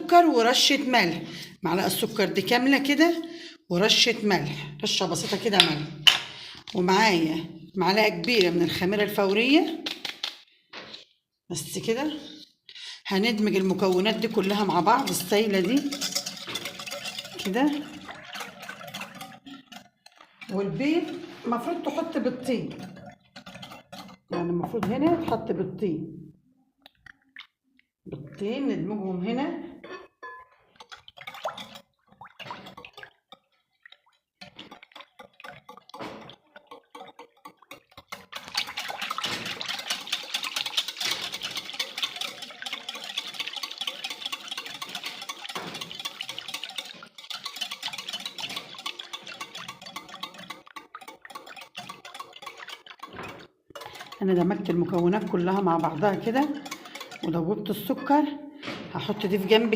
سكر ورشة ملح، معلقة السكر دي كاملة كده ورشة ملح، رشة بسيطة كده ملح، ومعايا معلقة كبيرة من الخميرة الفورية. بس كده هندمج المكونات دي كلها مع بعض السايلة دي كده. والبيض المفروض تحط بيضتين، يعني المفروض هنا تحط بيضتين ندمجهم هنا. انا دمجت المكونات كلها مع بعضها كده ودوبت السكر، هحط دي في جنب